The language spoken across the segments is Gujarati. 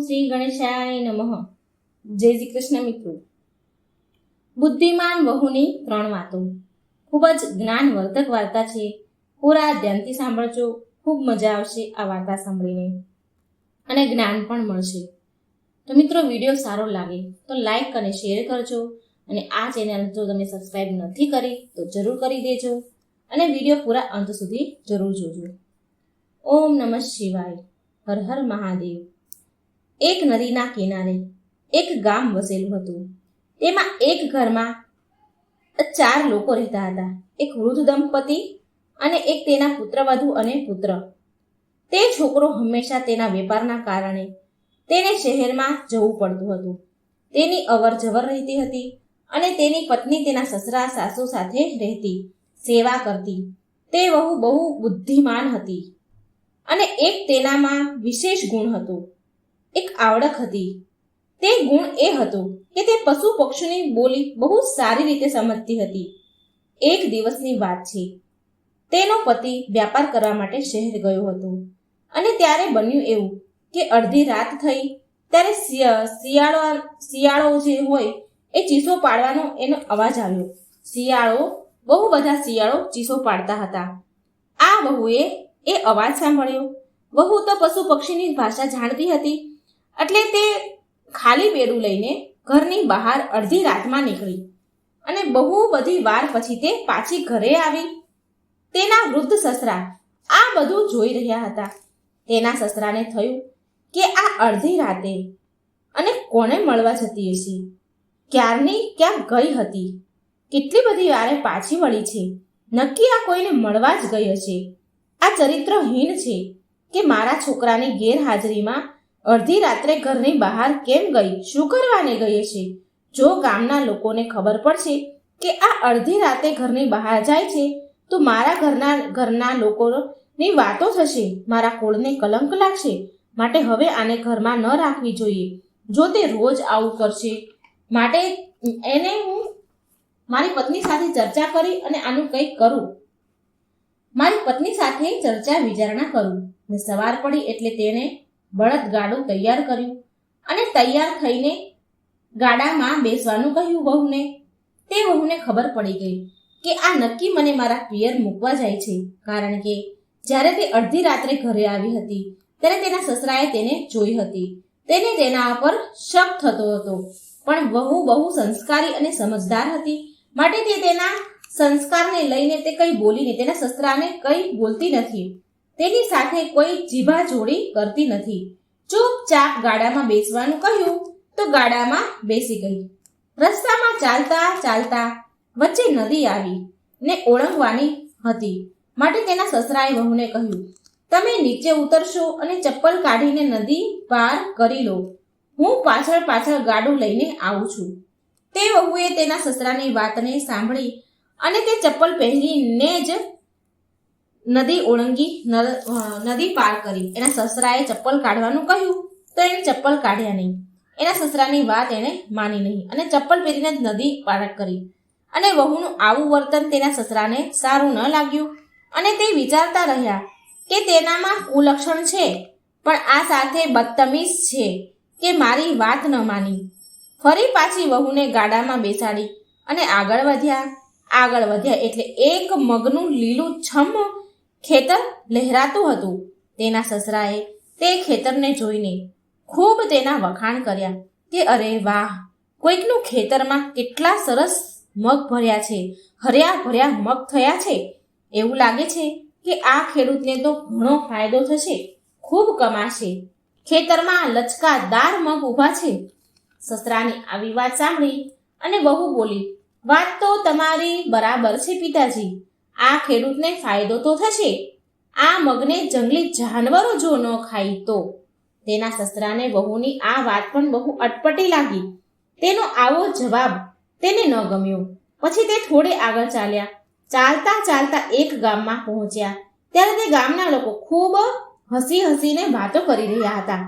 શ્રી ગણેશાય નમઃ. જય શ્રી કૃષ્ણ મિત્રો. બુદ્ધિમાન વહુની 3 વાતો ખૂબ જ જ્ઞાનવર્ધક વાર્તા છે. પૂરા ધ્યાનથી સાંભળજો, ખૂબ મજા આવશે આ વાર્તા સાંભળીને અને જ્ઞાન પણ મળશે. તો મિત્રો, વિડીયો સારો લાગે તો લાઈક અને શેર કરજો અને આ ચેનલ જો તમે સબસ્ક્રાઈબ નથી કરી તો જરૂર કરી દેજો અને વિડીયો પૂરા અંત સુધી જરૂર જોજો. ઓમ નમઃ શિવાય. હર હર મહાદેવ. એક નદીના કિનારે એક ગામ વસેલું હતું. તેમાં એક ઘરમાં 4 લોકો રહેતા હતા. એક વૃદ્ધ દંપતી અને એક તેના પુત્રવધુ અને પુત્ર. તે છોકરો હંમેશા તેના વેપારના કારણે તેને શહેરમાં જવું પડતું હતું. તેની અવર જવર રહેતી હતી અને તેની પત્ની તેના સસરા સાસુ સાથે રહેતી, સેવા કરતી. તે વહુ બહુ બુદ્ધિમાન હતી અને એક તેનામાં વિશેષ ગુણ હતો, એક આવડત હતી. તે ગુણ એ હતો કે તે પશુ પક્ષીની બોલી બહુ સારી રીતે સમજતી હતી. એક દિવસની વાત છે. તેનો પતિ વ્યાપાર કરવા માટે શહેર ગયો હતો અને ત્યારે બન્યું એવું કે અડધી રાત થઈ ત્યારે શિયાળો જે હોય એ ચીસો પાડવાનો એનો અવાજ આવ્યો. બહુ બધા શિયાળો ચીસો પાડતા હતા. આ વહુએ એ અવાજ સાંભળ્યો. વહુ તો પશુ પક્ષીની ભાષા જાણતી હતી એટલે તે ખાલી બેડું લઈને ઘરની બહાર અડધી રાતમાં નીકળી અને બહુ બધી વાર પછી તે પાછી ઘરે આવી. તેના વૃદ્ધ સસરા આ બધું જોઈ રહ્યા હતા. તેના સસરાને થયું કે આ અડધી રાતે અને કોને મળવા જતી હશે? ક્યારની ક્યાં ગઈ હતી? કેટલી બધી વારે પાછી વળી છે? નક્કી આ કોઈને મળવા જ ગઈ હશે. આ ચરિત્રહીન છે કે મારા છોકરાની ગેરહાજરીમાં અડધી રાત્રે ઘરની બહાર કેમ ગઈ? શું કરવાને ગઈ હશે? જો ગામના લોકોને ખબર પડશે કે આ અડધી રાતે ઘરની બહાર જાય છે તો મારા ઘરના લોકોની વાતો થશે, મારા કુળને કલંક લાગશે. માટે હવે આને ઘરમાં ન રાખવી જોઈએ. જો તે રોજ આવું કરશે માટે એને હું મારી પત્ની સાથે ચર્ચા કરી અને આનું કંઈક કરું. મારી પત્ની સાથે ચર્ચા વિચારણા કરું. ને સવાર પડી એટલે તેને બળદગાડું તૈયાર કર્યું અને તૈયાર થઈને ગાડામાં બેસવાનું કહ્યું વહુને. તે વહુને ખબર પડી ગઈ કે આ નક્કી મને મારા પિયર મૂકવા જાય છે, કારણ કે જ્યારે તે અડધી રાત્રે ઘરે આવી હતી ત્યારે તેના સસરાએ તેને જોઈ હતી. તેને તેના પર શક થતો હતો, પણ વહુ બહુ સંસ્કારી અને સમજદાર હતી માટે તે તેના સંસ્કારને લઈને તે કંઈ બોલીને તેના સસરાને કંઈ બોલતી નથી. તેની સાથે કોઈ જીભા જોડી કરતી નથી. ચૂપચાપ ગાડામાં બેસવાનું કહ્યું તો ગાડામાં બેસી ગઈ. રસ્તામાં ચાલતા ચાલતા વચ્ચે નદી આવી ને ઓળંગવાની હતી માટે તેના સસરાએ વહુને કહ્યું, તમે નીચે ઉતરશો અને ચપ્પલ કાઢીને નદી પાર કરી લો. હું પાછળ ગાડું લઈને આવું છું. તે વહુએ તેના સસરાની વાતને સાંભળી અને તે ચપ્પલ પહેરીને જ નદી ઓળંગી નદી પાર કરી. એના સસરાએ ચપ્પલ કાઢવાનું કહ્યું તો એને ચપ્પલ કાઢ્યા નહીં. એના સસરાની વાત એણે માની નહીં અને ચપ્પલ પહેરીને જ નદી પાર કરી. અને વહુનું આવું વર્તન તેના સસરાને સારું ન લાગ્યું અને તે વિચારતા રહ્યા કે તેનામાં કુલક્ષણ છે, પણ આ સાથે બદતમીઝ છે કે મારી વાત ન માની. ફરી પાછી વહુને ગાડામાં બેસાડી અને આગળ વધ્યા એટલે એક મગનું લીલું છમ ખેતર લહેરાતું હતું. તેના સસરાએ તે ખેતરને જોઈને ખૂબ તેના વખાણ કર્યા કે અરે વાહ, કોઈકનું ખેતરમાં કેટલા સરસ મગ ભર્યા છે, હર્યા ભર્યા મગ થયા છે. એવું લાગે છે કે આ ખેડૂતને તો ઘણો ફાયદો થશે, ખૂબ કમાશે. ખેતરમાં લચકાદાર મગ ઊભા છે. સસરાની આવી વાત સાંભળી અને વહુ બોલી, વાત તો તમારી બરાબર છે પિતાજી, આ ખેડૂતને ફાયદો તો થશે. આ મગને જંગલી જાનવરો જો ન ખાય તો. તેના સસરાને વહુની આ વાત પણ બહુ અટપટી લાગી. તેનો આવો જવાબ તેને ન ગમ્યો. પછી તે થોડે આગળ ચાલ્યા. ચાલતા એક ગામમાં પહોંચ્યા ત્યારે તે ગામના લોકો ખૂબ હસીને વાતો કરી રહ્યા હતા.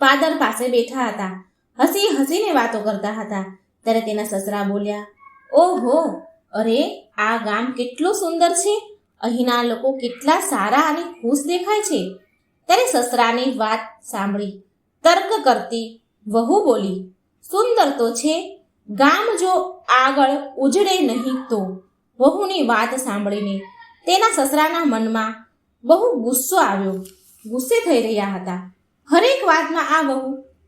પાદર પાસે બેઠા હતા, હસીને વાતો કરતા હતા. ત્યારે તેના સસરા બોલ્યા, ઓહો, અરે આ ગામ કેટલું સુંદર છે, અહીંના લોકો કેટલા સારા અને ખુશ દેખાય છે. ત્યારે સસરાની વાત સાંભળી તર્ક કરતી વહુ બોલી, સુંદર તો છે, ગામ જો આગળ ઉજળે નહીં તો. વહુની વાત સાંભળીને તેના સસરાના મનમાં બહુ ગુસ્સો આવ્યો. ગુસ્સે થઈ રહ્યા હતા. હરેક વાતમાં આ વહુ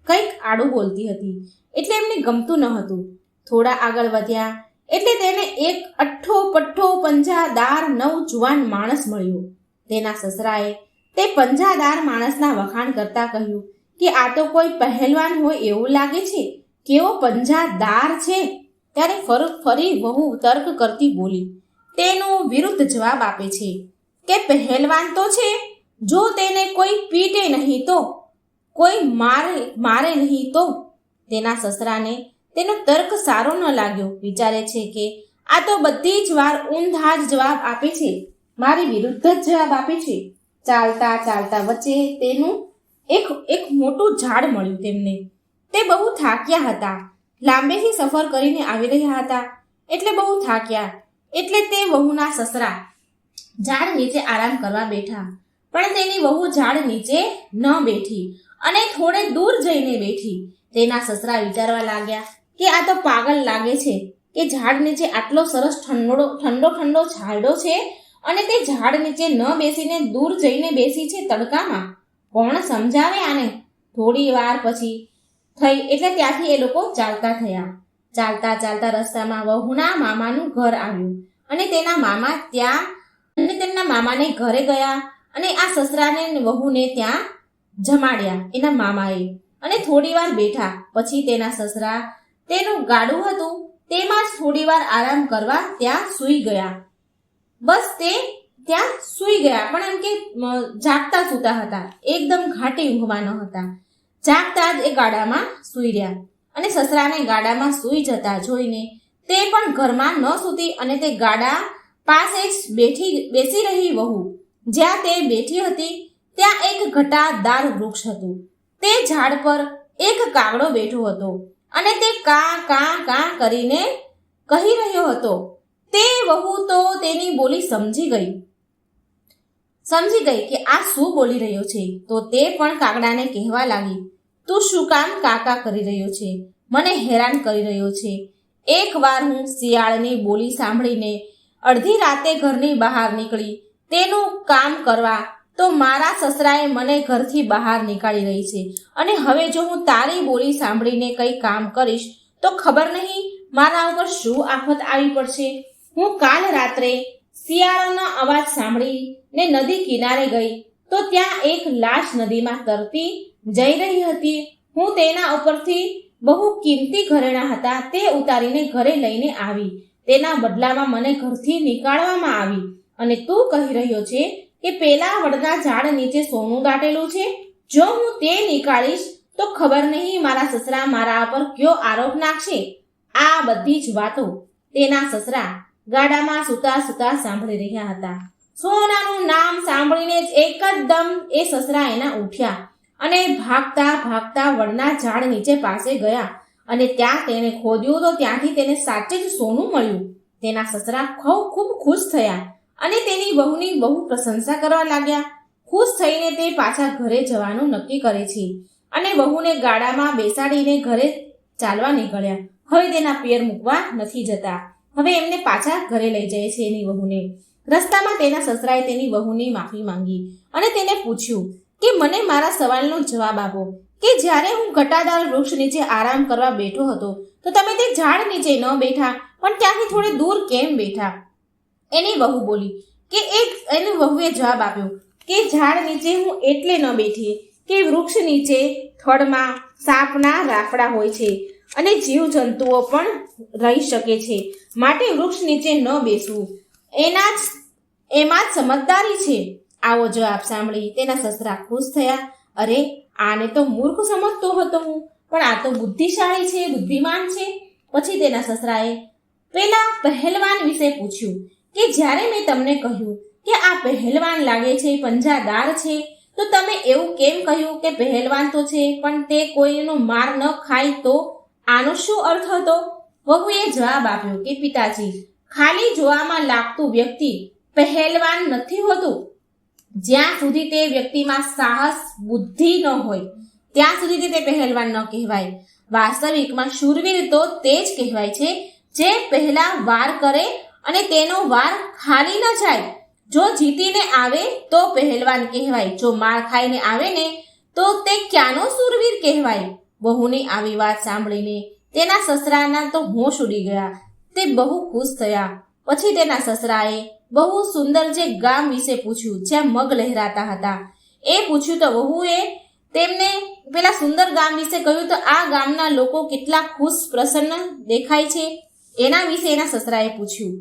કંઈક આડું બોલતી હતી એટલે એમને ગમતું ન હતું. થોડા આગળ વધ્યા એટલે તેને એક અઠ્ઠો પઠ્ઠો પંજાદાર નવજુવાન માણસ મળ્યો. તેના સસરાએ તે પંજાદાર માણસના વખાણ કરતા કહ્યું કે આ તો કોઈ પહેલવાન હોય એવું લાગે છે, કેવો પંજાદાર છે. ત્યારે ફરી વહુ તર્ક કરતી બોલી, તેનો વિરુદ્ધ જવાબ આપે છે કે પહેલવાન તો છે, જો તેને કોઈ પીટે નહીં તો, કોઈ મારે નહીં તો. તેના સસરાને તેનો તર્ક સારો ન લાગ્યો. વિચારે છે કે આ તો બધી જ વાર ઊંધા જ જવાબ આપે છે, મારી વિરુદ્ધ જ જવાબ આપે છે. ચાલતા ચાલતા વચ્ચે તેનું એક મોટું ઝાડ મળ્યું તેમને. તે બહુ થાક્યા હતા, લાંબેથી સફર કરીને આવી રહ્યા હતા એટલે બહુ થાક્યા. એટલે તે વહુના સસરા ઝાડ નીચે આરામ કરવા બેઠા, પણ તેની વહુ ઝાડ નીચે ન બેઠી અને થોડે દૂર જઈને બેઠી. તેના સસરા વિચારવા લાગ્યા કે આ તો પાગલ લાગે છે કે ઝાડ નીચે આટલો સરસ ઠંડો છાંયડો છે અને તે ઝાડ નીચે ન બેસીને દૂર જઈને બેસી છે તડકામાં. કોણ સમજાવે આને? થોડી વાર પછી થઈ એટલે ત્યાંથી એ લોકો ચાલતા થયા. ચાલતા ચાલતા રસ્તામાં વહુના મામાનું ઘર આવ્યું અને તેમના મામાને ઘરે ગયા અને આ સસરાને વહુને ત્યાં જમાડ્યા એના મામાએ અને થોડી વાર બેઠા. પછી તેના સસરા તેનું ગાડું હતું તેમાં જ થોડી વાર આરામ કરવા ત્યાં સૂઈ ગયા. બસ તે ત્યાં સૂઈ ગયા, પણ એમ કે જાગતા સૂતા હતા, એકદમ ઘાટી ઊંઘવા ન હતા. જાગતા જ એ ગાડામાં સૂઈ રહ્યા અને સસરાને ગાડામાં સૂઈ જતા જોઈને તે પણ ઘરમાં ન સૂતી અને તે ગાડા પાસે જ બેસી રહી. વહુ જ્યાં તે બેઠી હતી ત્યાં એક ઘટાદાર વૃક્ષ હતું. તે ઝાડ પર એક કાગડો બેઠો હતો અને તે કાં કાં કાં કરીને કહી રહ્યો હતો. તે વહુ તો તેની બોલી સમજી ગઈ કે આ શું બોલી રહ્યો છે. તો તે પણ કાગડાને કહેવા લાગી, તું શું કામ કાકા કરી રહ્યો છે? મને હેરાન કરી રહ્યો છે. એકવાર હું શિયાળની બોલી સાંભળીને અડધી રાતે ઘરની બહાર નીકળી તેનું કામ કરવા તો મારા સસરાએ મને ઘરથી બહાર નીકાળી રહી છે અને હવે જો હું તારી બોલી સાંભળીને કંઈ કામ કરીશ તો ખબર નહીં મારા ઉપર શું આફત આવી પડશે. હું કાલ રાત્રે શિયાળાનો અવાજ સાંભળીને નદી કિનારે ગઈ તો ત્યાં એક લાશ નદીમાં તરતી જઈ રહી હતી. હું તેના ઉપરથી બહુ કિંમતી ઘરેણાં હતા તે ઉતારીને ઘરે લઈને આવી. તેના બદલામાં મને ઘરથી નીકાળવામાં આવી અને તું કહી રહ્યો છે કે પેલા વડના ઝાડ નીચે સોનું દાટેલું છે. જો હું તે નીકાળીશ તો ખબર નહીં મારા સસરા મારા પર કયો આરોપ નાખશે. આ બધી જ વાતો તેના સસરા ગાડામાં સૂતા સૂતા સાંભળી રહ્યા હતા. સોનાનું નામ સાંભળીને જ એકદમ એ સસરા એના ઉઠ્યા અને ભાગતા ભાગતા વડના ઝાડ નીચે પાસે ગયા અને ત્યાં તેને ખોદ્યું તો ત્યાંથી તેને સાચે જ સોનું મળ્યું. તેના સસરા ખૂબ ખુશ થયા અને તેની વહુની બહુ પ્રશંસા કરવા લાગ્યા. ખુશ થઈને તે પાછા ઘરે જવાનું નક્કી કરે છે અને વહુને ગાડામાં બેસાડીને ઘરે ચાલવા નીકળ્યા. હવે તેના પિયર મૂકવા નથી જતા, હવે એમને પાછા ઘરે લઈ જાય છે એની વહુને. રસ્તામાં તેના સસરાએ તેની વહુની માફી માંગી અને તેને પૂછ્યું કે મને મારા સવાલનો જવાબ આપો કે જ્યારે હું ઘટાદાર વૃક્ષ નીચે આરામ કરવા બેઠો હતો તો તમે તે ઝાડ નીચે ન બેઠા પણ ત્યાંથી થોડે દૂર કેમ બેઠા? એની વહુ બોલી કે એની વહુએ જવાબ આપ્યો કે ઝાડ નીચે હું એટલે ન બેઠી કે વૃક્ષ નીચે થડમાં સાપના રાફડા હોય છે અને જીવજંતુઓ પણ રહી શકે છે, માટે વૃક્ષ નીચે ન બેસવું એમાં જ સમજદારી છે. આવો જવાબ સાંભળી તેના સસરા ખુશ થયા. અરે, આને તો મૂર્ખ સમજતો હતો હું, પણ આ તો બુદ્ધિશાળી છે, બુદ્ધિમાન છે. પછી તેના સસરાએ પેલા પહેલવાન વિશે પૂછ્યું કે જ્યારે મેં તમને કહ્યું કે આ પહેલવાન લાગે છે, પંજાદાર છે, તો તમે એવું કેમ કહ્યું કે પહેલવાન તો છે પણ તે કોઈનો માર ન ખાય? તો આનો શું અર્થ હતો? વહુએ જવાબ આપ્યો કે પિતાજી, ખાલી જોવામાં લાગતું વ્યક્તિ પહેલવાન નથી હોતું. જ્યાં સુધી તે વ્યક્તિમાં સાહસ બુદ્ધિ ન હોય ત્યાં સુધી તે પહેલવાન ન કહેવાય. વાસ્તવિકમાં શૂરવીર તો તે જ કહેવાય છે જે પહેલા વાર કરે અને તેનો વાર ખાલી ન જાય. જો જીતીને આવે તો પહેલવાન કહેવાય, જો માર ખાઈને આવે ને તો તે ક્યાંનો શૂરવીર કહેવાય. વહુની આવી વાત સાંભળીને તેના સસરાના તો હોશ ઉડી ગયા. તે બહુ ખુશ થયા. પછી તેના સસરાએ બહુ સુંદર જે ગામ વિશે પૂછ્યું જ્યાં મગ લહેરાતા હતા. એ પૂછ્યું તો વહુએ તેમને પેલા સુંદર ગામ વિશે કહ્યું તો આ ગામના લોકો કેટલા ખુશ પ્રસન્ન દેખાય છે એના વિશે એના સસરાએ પૂછ્યું.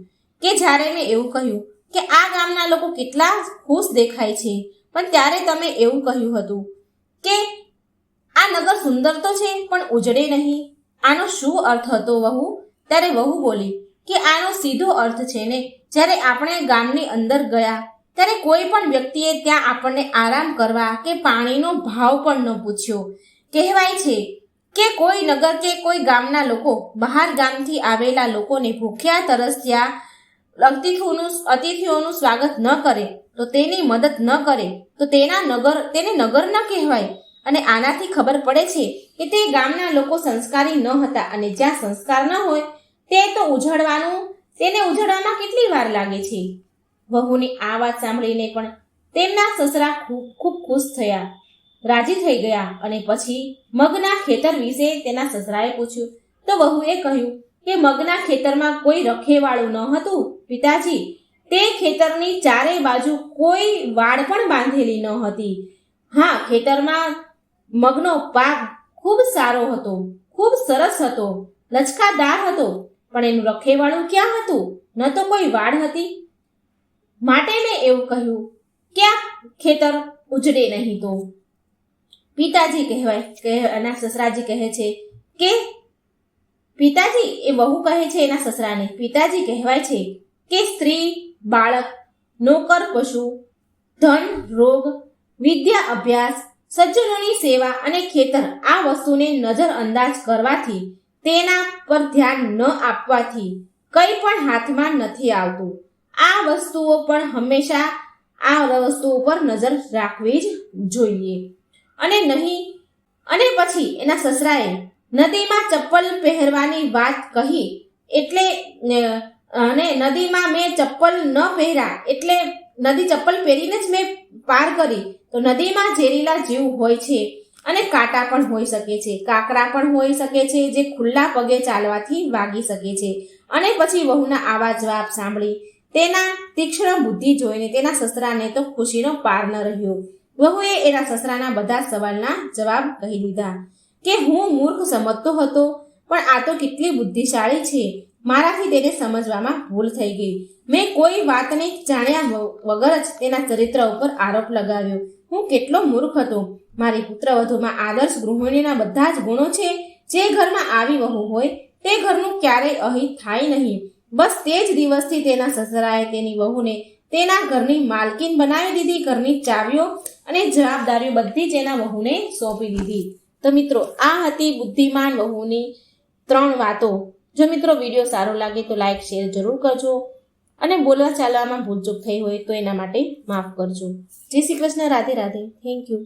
કે જ્યારે મેં એવું કહ્યું કે આ ગામના લોકો કેટલા ખુશ દેખાય છે, પણ ત્યારે તમે એવું કહ્યું હતું કે આ નગર સુંદર તો છે પણ ઉજળે નહીં. આનો શું અર્થ હતો વહુ? ત્યારે વહુ બોલી કે આનો સીધો અર્થ છે ને, જ્યારે આપણે ગામની અંદર ગયા ત્યારે કોઈ પણ વ્યક્તિએ ત્યાં આપણને આરામ કરવા કે પાણીનો ભાવ પણ ન પૂછ્યો. કહેવાય છે કે કોઈ નગર કે કોઈ ગામના લોકો બહાર ગામથી આવેલા લોકોને ભૂખ્યા તરસ્યા અતિથિઓનું સ્વાગત ન કરે તો તેની મદદ ન કરે તો તેને નગર ન કહેવાય. અને આનાથી ખબર પડે છે કે તે ગામના લોકો સંસ્કારી ન હતા, અને જ્યાં સંસ્કાર ન હોય તેને ઉજળવામાં કેટલી વાર લાગે છે. વહુની આ વાત સાંભળીને પણ તેમના સસરા ખૂબ ખુશ થયા, રાજી થઈ ગયા. અને પછી મગના ખેતર વિશે તેના સસરાએ પૂછ્યું તો વહુએ કહ્યું કે મગના ખેતરમાં કોઈ રખેવાળું ન હતું પિતાજી. તે ખેતરની ચારે બાજુ કોઈ વાડ પણ બાંધેલી ન હતી. હા, ખેતરમાં મગનો પાક ખૂબ સારો હતો, ખૂબ સરસ હતો, લચકાદાર હતો, પણ એનું રખેવાળું ક્યાં હતું? ન તો કોઈ વાડ હતી. માટે મેં એવું કહ્યું કે આ ખેતર ઉજળે નહીં. તો પિતાજી એના સસરાજી કહે છે કે પિતાજી, એ વહુ કહે છે એના સસરાને, પિતાજી કહેવાય છે કે સ્ત્રી, બાળક, નોકર, પશુ, ધન, રોગ, વિદ્યા, અભ્યાસ, સજ્જનોની સેવા અને ખેતર આ વસ્તુને નજર અંદાજ કરવાથી, તેના પર ધ્યાન ન આપવાથી કંઈ પણ હાથમાં નથી આવતું. આ વસ્તુઓ પણ હંમેશા આ વસ્તુઓ પર નજર રાખવી જ જોઈએ. અને પછી એના સસરાએ નદીમાં ચપ્પલ પહેરવાની વાત કહી એટલે અને નદીમાં મેં ચપ્પલ ન પહેર્યા એટલે નદી ચપ્પલ પહેરીને જ મેં પાર કરી. તો નદીમાં ઝેરીલા જીવ હોય છે અને કાંટા પણ હોઈ શકે છે, કાંકરા પણ હોઈ શકે છે જે ખુલ્લા પગે ચાલવાથી વાગી શકે છે. અને પછી વહુના આવા જવાબ સાંભળી તેના તીક્ષ્ણ બુદ્ધિ જોઈને તેના સસરાને તો ખુશીનો પાર ન રહ્યો. વહુએ એના સસરાના બધા સવાલના જવાબ કહી દીધા કે હું મૂર્ખ સમજતો હતો, પણ આ તો કેટલી બુદ્ધિશાળી છે. મારાથી તેને સમજવામાં ભૂલ થઈ ગઈ. મેં કોઈ વાતને જાણ્યા વગર જ તેના ચરિત્ર ઉપર આરોપ લગાવ્યો. હું કેટલો મૂર્ખ હતો. મારી પુત્રવધુમાં આદર્શ ગૃહિણીના બધા જ ગુણો છે. જે ઘરમાં આવી વહુ હોય તે ઘરનું ક્યારેય અહિત થાય નહીં. બસ તે જ દિવસથી તેના સસરાએ તેની વહુને તેના ઘરની માલકીન બનાવી દીધી. ઘરની ચાવીઓ અને જવાબદારીઓ બધી જ એના વહુને સોંપી દીધી. તો મિત્રો, આ હતી બુદ્ધિમાન વહુની 3 વાતો. જો મિત્રો વિડીયો સારો લાગે તો લાઈક શેર જરૂર કરજો, અને બોલવા ચાલવામાં ભૂલચૂક થઈ હોય તો એના માટે માફ કરજો. જય શ્રી કૃષ્ણ. રાધે રાધે. Thank you.